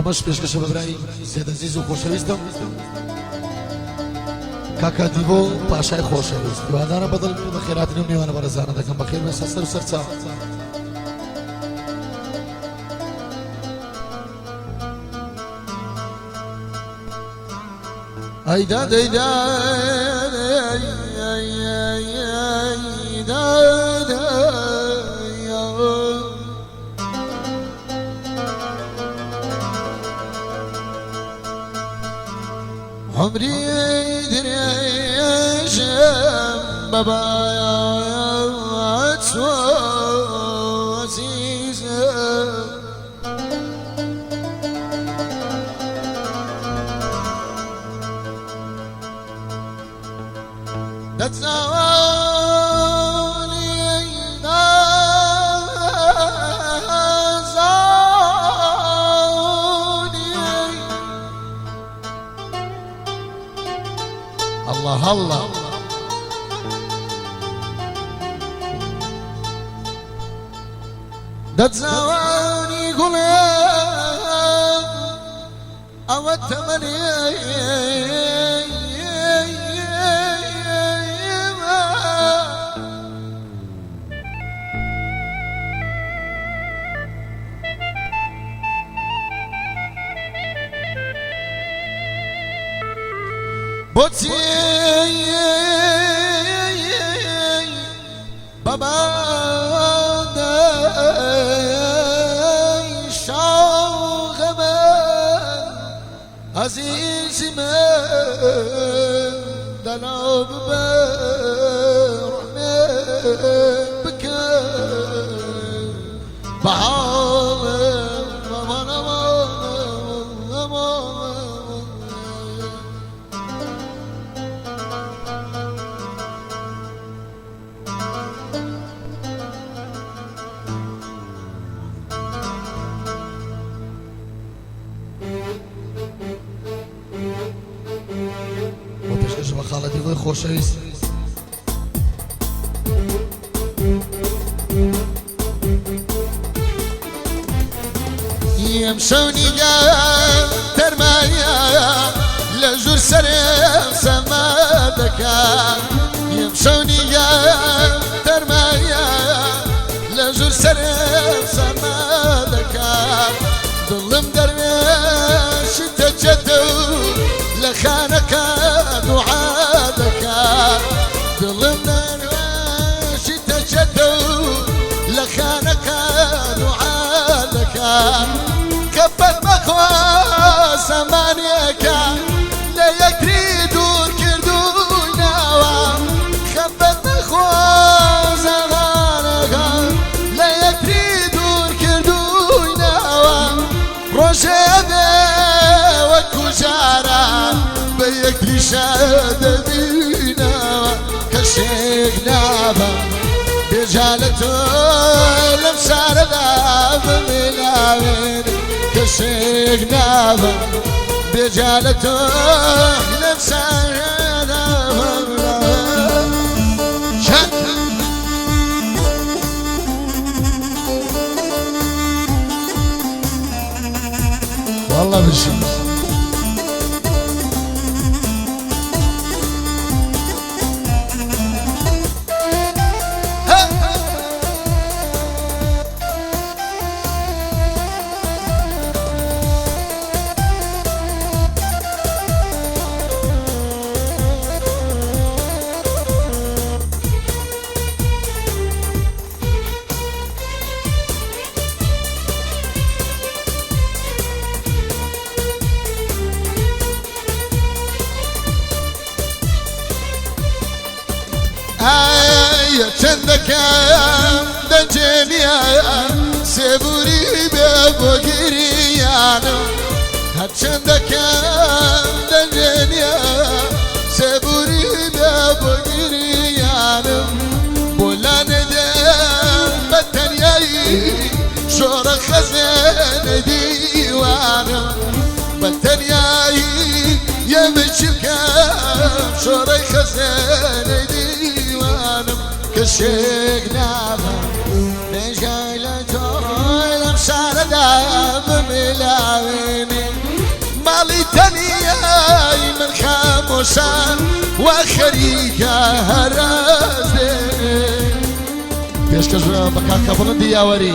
ئەمەش پێشکەشە بە برای زێدەزیز و خۆشەویستم کاکا دیبۆ پاشای خۆشەویست هیوادارم بەدڵ بە خێراتنی و میوانە بەڕێزانە دەکەم بەخێر بەسە سەر و سەرچاو ئەیدا دەیدا عمري دريشم بابايا عزيزة الله الله دتزاواني قلب أو التمني بوتي بابا شاغبا عزيز من دلاب برحمة بك خالتي بۆی خۆشەویست يمشوني قام ترمايا لجور سرم سمادك يمشوني قام ترمايا لجور سرم سمادك ظلم درويش تجدو لخانك دعادك ظلم درويش تجدو لخانك دعادك كبت بخوا سمانيك لا يكري دور كردونا كبت بخوا زغانك لا يكري دور كردونا روشي وكجارا بيكري شاد بينا كشيك نابا بجالته لمسار داب ملاوين كشيك نابا بجالته لمسار داب ملاوين والله بالشمس چندکم دنجلیا سبوری ببگیریانو هر چندکم دنجلیا سبوری ببگیریانو بلند دم بتنیایی شور خزن دیوانو بتنیایی يمشيكم شوري خزان ديوانم كشيك نابا نجايلة طول مشار داب ملاويني ماڵی تەنیای من خامۆشان وا خەریکە هەرازێ پێشکەش بە کاکە بڵندی یاوەری